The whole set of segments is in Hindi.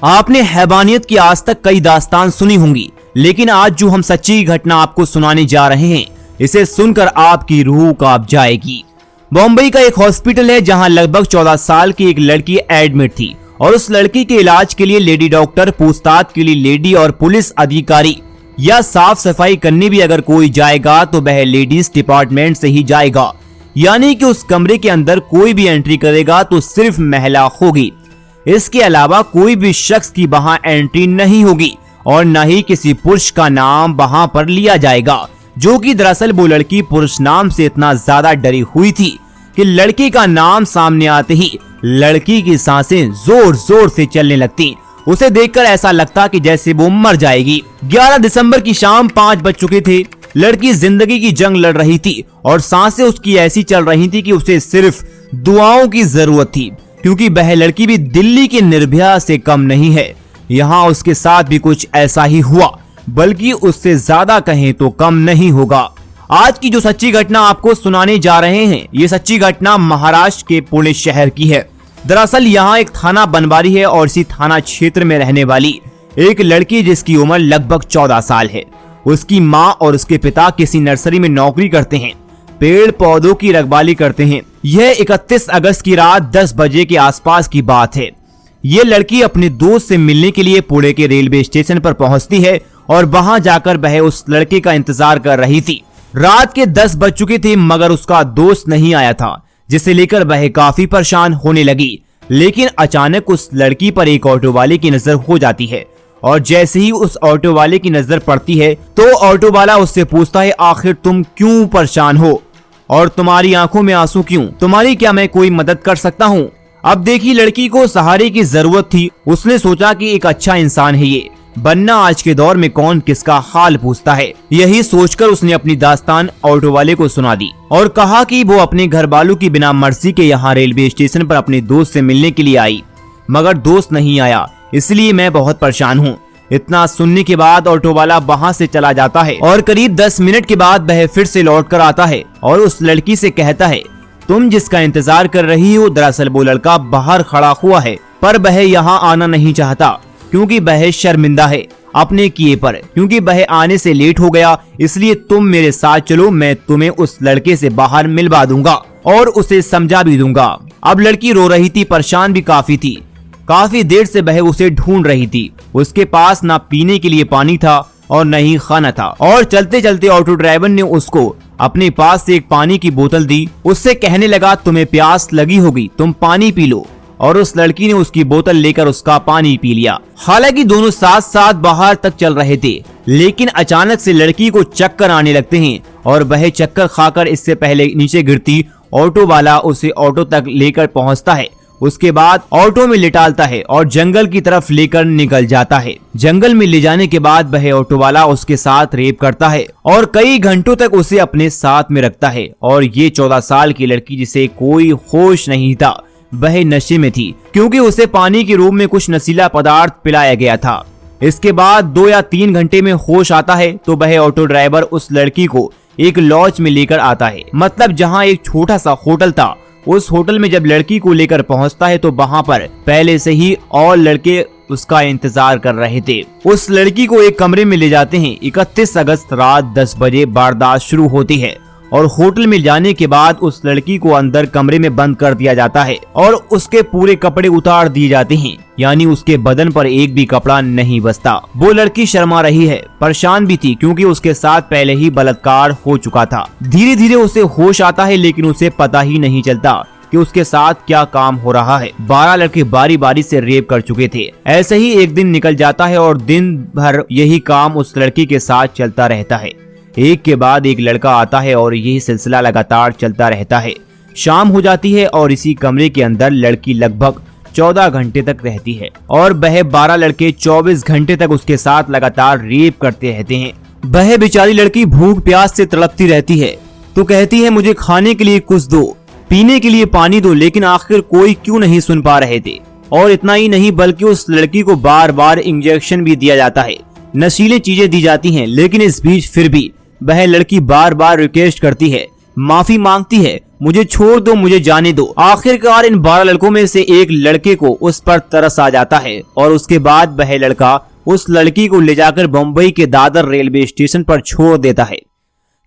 आपने हैवानियत की आज तक कई दास्तान सुनी होंगी, लेकिन आज जो हम सच्ची घटना आपको सुनाने जा रहे हैं, इसे सुनकर आपकी रूह कांप जाएगी। बॉम्बे का एक हॉस्पिटल है जहां लगभग 14 साल की एक लड़की एडमिट थी और उस लड़की के इलाज के लिए लेडी डॉक्टर, पूछताछ के लिए लेडी और पुलिस अधिकारी या साफ सफाई करने भी अगर कोई जाएगा तो वह लेडीज डिपार्टमेंट से ही जाएगा, यानी कि उस कमरे के अंदर कोई भी एंट्री करेगा तो सिर्फ महिला होगी। इसके अलावा कोई भी शख्स की वहां एंट्री नहीं होगी और न ही किसी पुरुष का नाम वहां पर लिया जाएगा, जो कि दरअसल वो लड़की पुरुष नाम से इतना ज्यादा डरी हुई थी कि लड़के का नाम सामने आते ही लड़की की सांसें जोर जोर से चलने लगती। उसे देखकर ऐसा लगता कि जैसे वो मर जाएगी। 11 दिसंबर की शाम 5 बज चुके थे। लड़की जिंदगी की जंग लड़ रही थी और सांसें उसकी ऐसी चल रही थी कि उसे सिर्फ दुआओं की जरूरत थी, क्योंकि वह लड़की भी दिल्ली की निर्भया से कम नहीं है। यहाँ उसके साथ भी कुछ ऐसा ही हुआ, बल्कि उससे ज्यादा कहें तो कम नहीं होगा। आज की जो सच्ची घटना आपको सुनाने जा रहे हैं, ये सच्ची घटना महाराष्ट्र के पुणे शहर की है। दरअसल यहाँ एक थाना बनवारी है और इसी थाना क्षेत्र में रहने वाली एक लड़की जिसकी उम्र लगभग 14 साल है। उसकी माँ और उसके पिता किसी नर्सरी में नौकरी करते हैं, पेड़ पौधों की रखवाली करते हैं। यह 31 अगस्त की रात 10 बजे के आसपास की बात है। ये लड़की अपने दोस्त से मिलने के लिए पुणे के रेलवे स्टेशन पर पहुंचती है और वहां जाकर वह उस लड़के का इंतजार कर रही थी। रात के 10 बज चुके थे मगर उसका दोस्त नहीं आया था, जिसे लेकर वह काफी परेशान होने लगी। लेकिन अचानक उस लड़की पर एक ऑटो वाले की नजर हो जाती है और जैसे ही उस ऑटो वाले की नजर पड़ती है तो ऑटो वाला उससे पूछता है, आखिर तुम क्यों परेशान हो और तुम्हारी आंखों में आंसू क्यों? तुम्हारी क्या मैं कोई मदद कर सकता हूँ? अब देखी लड़की को सहारे की जरूरत थी। उसने सोचा कि एक अच्छा इंसान है ये, वरना आज के दौर में कौन किसका हाल पूछता है। यही सोचकर उसने अपनी दास्तान ऑटो वाले को सुना दी और कहा कि वो अपने घर वालों की बिना मर्जी के यहाँ रेलवे स्टेशन पर अपने दोस्त से मिलने के लिए आई, मगर दोस्त नहीं आया, इसलिए मैं बहुत परेशान हूँ। इतना सुनने के बाद ऑटो वाला वहाँ से चला जाता है और करीब 10 मिनट के बाद वह फिर से लौट कर आता है और उस लड़की से कहता है, तुम जिसका इंतजार कर रही हो दरअसल वो लड़का बाहर खड़ा हुआ है, पर वह यहाँ आना नहीं चाहता क्योंकि वह शर्मिंदा है अपने किए पर, क्योंकि वह आने से लेट हो गया। इसलिए तुम मेरे साथ चलो, मैं तुम्हें उस लड़के से बाहर मिलवा दूंगा और उसे समझा भी दूंगा। अब लड़की रो रही थी, परेशान भी काफी थी। काफी देर से वह उसे ढूंढ रही थी। उसके पास ना पीने के लिए पानी था और न ही खाना था और चलते चलते ऑटो ड्राइवर ने उसको अपने पास से एक पानी की बोतल दी। उससे कहने लगा, तुम्हें प्यास लगी होगी, तुम पानी पी लो। और उस लड़की ने उसकी बोतल लेकर उसका पानी पी लिया। हालांकि दोनों साथ साथ बाहर तक चल रहे थे, लेकिन अचानक से लड़की को चक्कर आने लगते हैं और वह चक्कर खाकर इससे पहले नीचे गिरती। ऑटो वाला उसे ऑटो तक लेकर पहुंचता है, उसके बाद ऑटो में लिटालता है और जंगल की तरफ लेकर निकल जाता है। जंगल में ले जाने के बाद वह ऑटो वाला उसके साथ रेप करता है और कई घंटों तक उसे अपने साथ में रखता है। और ये 14 साल की लड़की जिसे कोई होश नहीं था, वह नशे में थी क्योंकि उसे पानी के रूप में कुछ नशीला पदार्थ पिलाया गया था। इसके बाद 2 या 3 घंटे में होश आता है तो वह ऑटो ड्राइवर उस लड़की को एक लॉज में लेकर आता है, मतलब जहाँ एक छोटा सा होटल था। उस होटल में जब लड़की को लेकर पहुंचता है तो वहां पर पहले से ही और लड़के उसका इंतजार कर रहे थे। उस लड़की को एक कमरे में ले जाते हैं। 31 अगस्त रात 10 बजे वारदात शुरू होती है और होटल में जाने के बाद उस लड़की को अंदर कमरे में बंद कर दिया जाता है और उसके पूरे कपड़े उतार दिए जाते हैं, यानी उसके बदन पर एक भी कपड़ा नहीं बचता। वो लड़की शर्मा रही है, परेशान भी थी क्योंकि उसके साथ पहले ही बलात्कार हो चुका था। धीरे धीरे उसे होश आता है, लेकिन उसे पता ही नहीं चलता कि उसके साथ क्या काम हो रहा है। 12 लड़के बारी बारी से रेप कर चुके थे। ऐसे ही एक दिन निकल जाता है और दिन भर यही काम उस लड़की के साथ चलता रहता है। एक के बाद एक लड़का आता है और यही सिलसिला लगातार चलता रहता है। शाम हो जाती है और इसी कमरे के अंदर लड़की लगभग 14 घंटे तक रहती है और वह 12 लड़के 24 घंटे तक उसके साथ लगातार रेप करते रहते हैं। वह बेचारी लड़की भूख प्यास से तड़पती रहती है तो कहती है, मुझे खाने के लिए कुछ दो, पीने के लिए पानी दो, लेकिन आखिर कोई क्यों नहीं सुन पा रहे थे। और इतना ही नहीं बल्कि उस लड़की को बार बार इंजेक्शन भी दिया जाता है, नशीली चीजें दी जाती हैं, लेकिन इस बीच फिर भी वह लड़की बार बार रिक्वेस्ट करती है, माफी मांगती है, मुझे छोड़ दो, मुझे जाने दो। आखिरकार इन 12 लड़कों में से एक लड़के को उस पर तरस आ जाता है और उसके बाद वह लड़का उस लड़की को ले जाकर बम्बई के दादर रेलवे स्टेशन पर छोड़ देता है।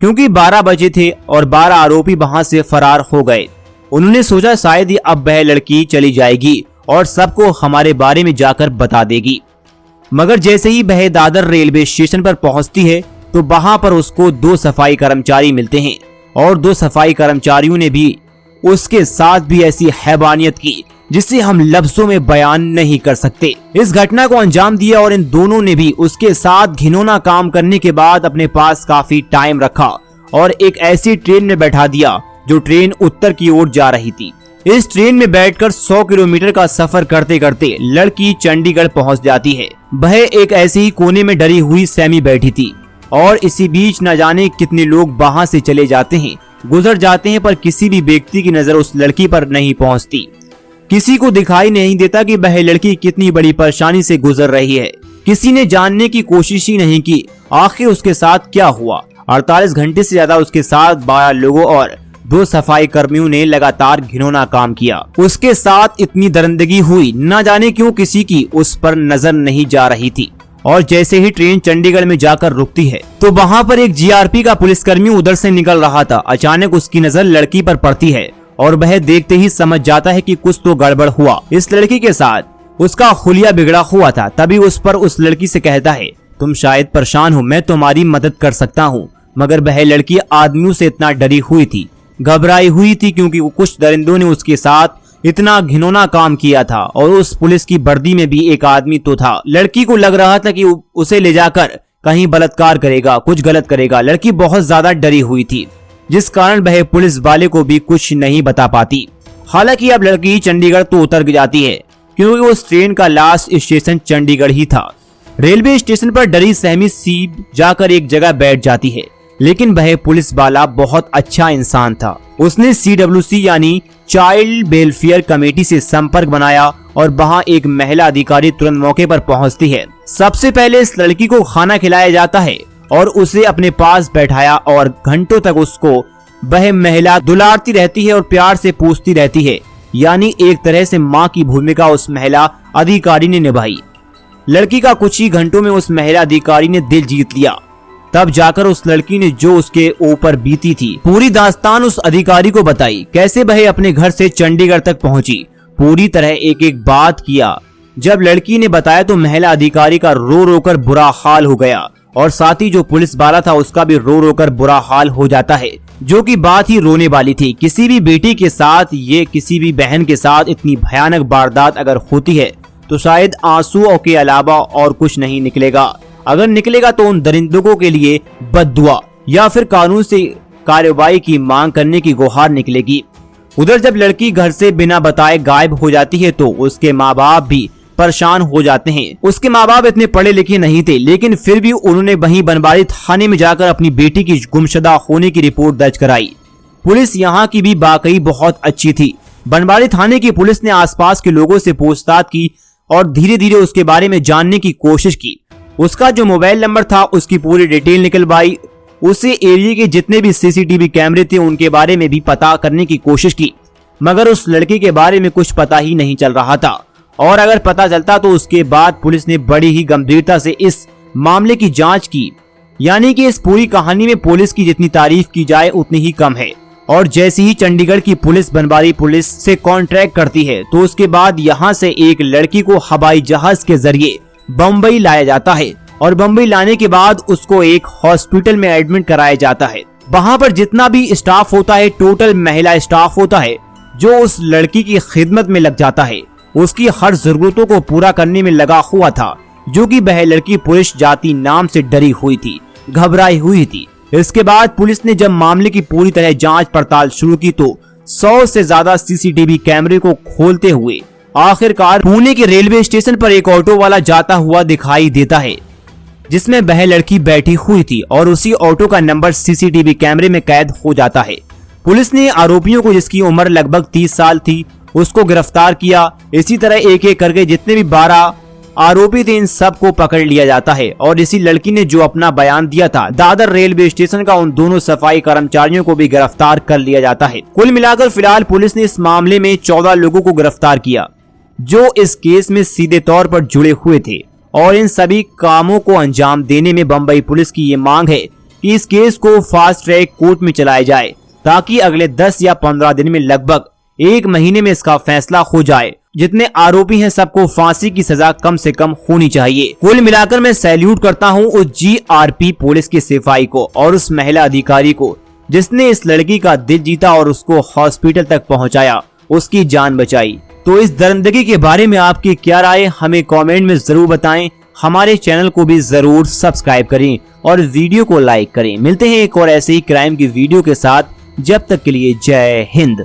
क्योंकि 12 बजे थे और 12 आरोपी वहां से फरार हो गए। उन्होंने सोचा शायद ही अब वह लड़की चली जाएगी और सबको हमारे बारे में जाकर बता देगी। मगर जैसे ही वह दादर रेलवे स्टेशन पर पहुंचती है तो वहां पर उसको 2 सफाई कर्मचारी मिलते हैं और 2 सफाई कर्मचारियों ने भी उसके साथ भी ऐसी हैवानियत की जिसे हम लफ्जों में बयान नहीं कर सकते। इस घटना को अंजाम दिया और इन दोनों ने भी उसके साथ घिनौना काम करने के बाद अपने पास काफी टाइम रखा और एक ऐसी ट्रेन में बैठा दिया जो ट्रेन उत्तर की ओर जा रही थी। इस ट्रेन में बैठकर 100 किलोमीटर का सफर करते करते लड़की चंडीगढ़ पहुंच जाती है। वह एक ऐसे ही कोने में डरी हुई सेमी बैठी थी और इसी बीच न जाने कितने लोग वहां से चले जाते हैं, गुजर जाते हैं, पर किसी भी व्यक्ति की नजर उस लड़की पर नहीं पहुंचती। किसी को दिखाई नहीं देता कि वह लड़की कितनी बड़ी परेशानी से गुजर रही है। किसी ने जानने की कोशिश ही नहीं की आखिर उसके साथ क्या हुआ। 48 घंटे से ज्यादा उसके साथ 12 लोगों और 2 सफाई कर्मियों ने लगातार घिनौना काम किया। उसके साथ इतनी दरिंदगी हुई, न जाने क्यों किसी की उस पर नजर नहीं जा रही थी। और जैसे ही ट्रेन चंडीगढ़ में जाकर रुकती है तो वहां पर एक जीआरपी का पुलिसकर्मी उधर से निकल रहा था। अचानक उसकी नजर लड़की पर पड़ती है और वह देखते ही समझ जाता है कि कुछ तो गड़बड़ हुआ। इस लड़की के साथ उसका हुलिया बिगड़ा हुआ था। तभी उस पर उस लड़की से कहता है, तुम शायद परेशान हो, मैं तुम्हारी मदद कर सकता हूँ। मगर वह लड़की आदमियों से इतना डरी हुई थी, घबराई हुई थी, क्योंकि कुछ दरिंदों ने उसके साथ इतना घिनौना काम किया था और उस पुलिस की वर्दी में भी एक आदमी तो था। लड़की को लग रहा था कि उसे ले जाकर कहीं बलात्कार करेगा, कुछ गलत करेगा। लड़की बहुत ज्यादा डरी हुई थी जिस कारण वह पुलिस वाले को भी कुछ नहीं बता पाती। हालांकि अब लड़की चंडीगढ़ तो उतर जाती है क्योंकि उस ट्रेन का लास्ट स्टेशन चंडीगढ़ ही था। रेलवे स्टेशन पर डरी सहमी सी जाकर एक जगह बैठ जाती है, लेकिन वह पुलिस वाला बहुत अच्छा इंसान था। उसने CWC यानी चाइल्ड वेलफेयर कमेटी से संपर्क बनाया और वहां एक महिला अधिकारी तुरंत मौके पर पहुंचती है। सबसे पहले इस लड़की को खाना खिलाया जाता है और उसे अपने पास बैठाया और घंटों तक उसको वह महिला दुलारती रहती है और प्यार से पूछती रहती है। यानी एक तरह से माँ की भूमिका उस महिला अधिकारी ने निभाई। लड़की का कुछ ही घंटों में उस महिला अधिकारी ने दिल जीत लिया। तब जाकर उस लड़की ने जो उसके ऊपर बीती थी पूरी दास्तान उस अधिकारी को बताई। कैसे वह अपने घर से चंडीगढ़ तक पहुंची, पूरी तरह एक एक बात किया। जब लड़की ने बताया तो महिला अधिकारी का रो रो कर बुरा हाल हो गया और साथ ही जो पुलिस वाला था उसका भी रो रो कर बुरा हाल हो जाता है, जो कि बात ही रोने वाली थी। किसी भी बेटी के साथ, ये किसी भी बहन के साथ इतनी भयानक वारदात अगर होती है तो शायद आंसुओं के अलावा और कुछ नहीं निकलेगा। अगर निकलेगा तो उन दरिंदों के लिए बद्दुआ या फिर कानून से कार्रवाई की मांग करने की गुहार निकलेगी। उधर जब लड़की घर से बिना बताए गायब हो जाती है तो उसके माँ बाप भी परेशान हो जाते हैं। उसके माँ बाप इतने पढ़े लिखे नहीं थे, लेकिन फिर भी उन्होंने वहीं बनवारी थाने में जाकर अपनी बेटी की गुमशुदा होने की रिपोर्ट दर्ज कराई। पुलिस यहाँ की भी वाकई बहुत अच्छी थी। बनवारी थाने की पुलिस ने आसपास के लोगों से पूछताछ की और धीरे धीरे उसके बारे में जानने की कोशिश की। उसका जो मोबाइल नंबर था उसकी पूरी डिटेल निकलवाई। उसे एरिया के जितने भी CCTV कैमरे थे उनके बारे में भी पता करने की कोशिश की, मगर उस लड़के के बारे में कुछ पता ही नहीं चल रहा था। और अगर पता चलता तो उसके बाद पुलिस ने बड़ी ही गंभीरता से इस मामले की जांच की। यानी कि इस पूरी कहानी में पुलिस की जितनी तारीफ की जाए उतनी ही कम है। और जैसे ही चंडीगढ़ की पुलिस बनवारी पुलिस से कॉन्ट्रैक्ट करती है तो उसके बाद यहाँ से एक लड़की को हवाई जहाज के जरिए बम्बई लाया जाता है और बम्बई लाने के बाद उसको एक हॉस्पिटल में एडमिट कराया जाता है। वहाँ पर जितना भी स्टाफ होता है, टोटल महिला स्टाफ होता है जो उस लड़की की खिदमत में लग जाता है, उसकी हर जरूरतों को पूरा करने में लगा हुआ था, जो कि वह लड़की पुरुष जाति नाम से डरी हुई थी, घबराई हुई थी। इसके बाद पुलिस ने जब मामले की पूरी तरह जांच पड़ताल शुरू की तो 100 से ज्यादा CCTV कैमरे को खोलते हुए आखिरकार पुणे के रेलवे स्टेशन पर एक ऑटो वाला जाता हुआ दिखाई देता है जिसमें वह लड़की बैठी हुई थी और उसी ऑटो का नंबर CCTV कैमरे में कैद हो जाता है। पुलिस ने आरोपियों को, जिसकी उम्र लगभग 30 साल थी, उसको गिरफ्तार किया। इसी तरह एक एक करके जितने भी 12 आरोपी थे इन सब को पकड़ लिया जाता है और इसी लड़की ने जो अपना बयान दिया था दादर रेलवे स्टेशन का, उन दोनों सफाई कर्मचारियों को भी गिरफ्तार कर लिया जाता है। कुल मिलाकर फिलहाल पुलिस ने इस मामले में 14 लोगों को गिरफ्तार किया जो इस केस में सीधे तौर पर जुड़े हुए थे और इन सभी कामों को अंजाम देने में बम्बई पुलिस की ये मांग है कि इस केस को फास्ट ट्रैक कोर्ट में चलाया जाए ताकि अगले 10 या 15 दिन में लगभग 1 महीने में इसका फैसला हो जाए। जितने आरोपी हैं सबको फांसी की सजा कम से कम होनी चाहिए। कुल मिलाकर मैं सैल्यूट करता हूं उस जीआरपी पुलिस के सिपाही को और उस महिला अधिकारी को जिसने इस लड़की का दिल जीता और उसको हॉस्पिटल तक पहुंचाया, उसकी जान बचाई। तो इस दरिंदगी के बारे में आपकी क्या राय हमें कमेंट में जरूर बताएं। हमारे चैनल को भी जरूर सब्सक्राइब करें और वीडियो को लाइक करें। मिलते हैं एक और ऐसे ही क्राइम की वीडियो के साथ, जब तक के लिए जय हिंद।